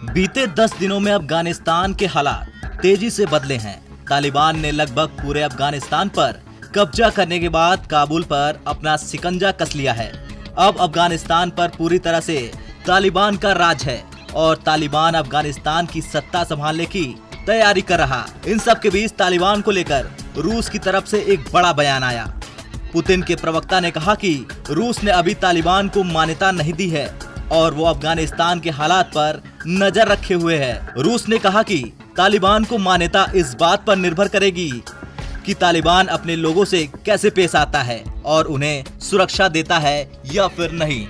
बीते 10 दिनों में अफगानिस्तान के हालात तेजी से बदले हैं। तालिबान ने लगभग पूरे अफगानिस्तान पर कब्जा करने के बाद काबुल पर अपना शिकंजा कस लिया है। अब अफगानिस्तान पर पूरी तरह से तालिबान का राज है और तालिबान अफगानिस्तान की सत्ता संभालने की तैयारी कर रहा। इन सब के बीच तालिबान को लेकर रूस की तरफ से एक बड़ा बयान आया। पुतिन के प्रवक्ता ने कहा कि रूस ने अभी तालिबान को मान्यता नहीं दी है और वो अफगानिस्तान के हालात पर नजर रखे हुए है। रूस ने कहा कि तालिबान को मान्यता इस बात पर निर्भर करेगी कि तालिबान अपने लोगों से कैसे पेश आता है और उन्हें सुरक्षा देता है या फिर नहीं।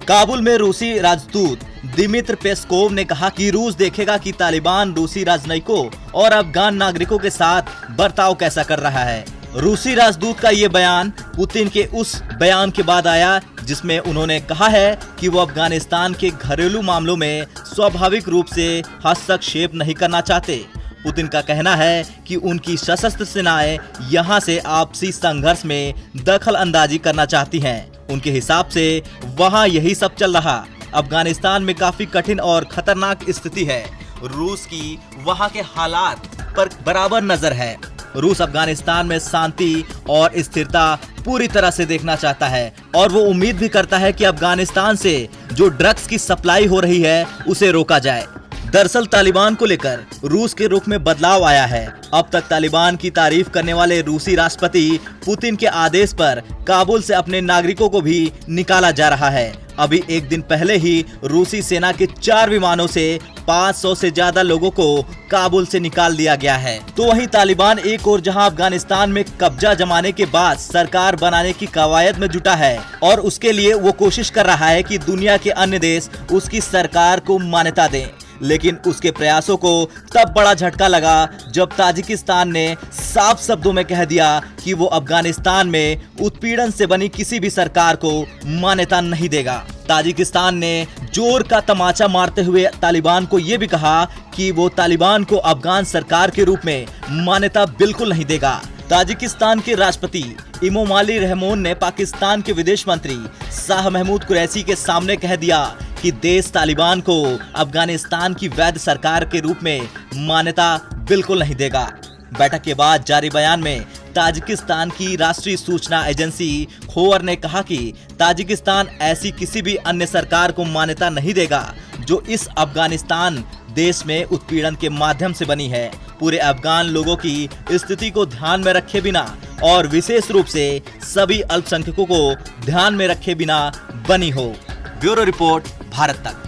काबुल में रूसी राजदूत दिमित्र पेस्कोव ने कहा कि रूस देखेगा कि तालिबान रूसी राजनयिकों और अफगान नागरिकों के साथ बर्ताव कैसा कर रहा है। रूसी राजदूत का ये बयान पुतिन के उस बयान के बाद आया जिसमें उन्होंने कहा है कि वो अफगानिस्तान के घरेलू मामलों में स्वाभाविक रूप से हस्तक्षेप नहीं करना चाहते। पुतिन का कहना है कि उनकी सशस्त्र सेनाएं यहां से आपसी संघर्ष में दखल अंदाजी करना चाहती हैं। उनके हिसाब से वहां यही सब चल रहा। अफगानिस्तान में काफी कठिन और खतरनाक स्थिति है। रूस की वहां के हालात पर बराबर नजर है। रूस अफगानिस्तान में शांति और स्थिरता पूरी तरह से देखना चाहता है और वो उम्मीद भी करता है कि अफगानिस्तान से जो ड्रग्स की सप्लाई हो रही है उसे रोका जाए। दरअसल तालिबान को लेकर रूस के रुख में बदलाव आया है। अब तक तालिबान की तारीफ करने वाले रूसी राष्ट्रपति पुतिन के आदेश पर काबुल से अपने नागरिकों को भी निकाला जा रहा है। अभी एक दिन पहले ही रूसी सेना के 4 विमानों से 500 से ज्यादा लोगों को काबुल से निकाल दिया गया है। तो वहीं तालिबान एक और जहां अफगानिस्तान में कब्जा जमाने के बाद सरकार बनाने की कवायद में जुटा है और उसके लिए वो कोशिश कर रहा है कि दुनिया के अन्य देश उसकी सरकार को मान्यता दें। लेकिन उसके प्रयासों को तब बड़ा झटका लगा जब ताजिकिस्तान ने साफ शब्दों में कह दिया कि वो अफगानिस्तान में उत्पीड़न से बनी किसी भी सरकार को मान्यता नहीं देगा। ताजिकिस्तान ने जोर का तमाचा मारते हुए तालिबान को ये भी कहा कि वो तालिबान को अफगान सरकार के रूप में मान्यता बिल्कुल नहीं देगा। ताजिकिस्तान के राष्ट्रपति इमोमाली रहमोन ने पाकिस्तान के विदेश मंत्री शाह महमूद कुरैशी के सामने कह दिया कि देश तालिबान को अफगानिस्तान की वैध सरकार के रूप में मान्यता बिल्कुल नहीं देगा। बैठक के बाद जारी बयान में ताजिकिस्तान की राष्ट्रीय सूचना एजेंसी खोर ने कहा कि ताजिकिस्तान ऐसी किसी भी अन्य सरकार को मान्यता नहीं देगा जो इस अफगानिस्तान देश में उत्पीड़न के माध्यम से बनी है, पूरे अफगान लोगों की स्थिति को ध्यान में रखे बिना और विशेष रूप से सभी अल्पसंख्यकों को ध्यान में रखे बिना बनी हो। ब्यूरो रिपोर्ट, भारत तक।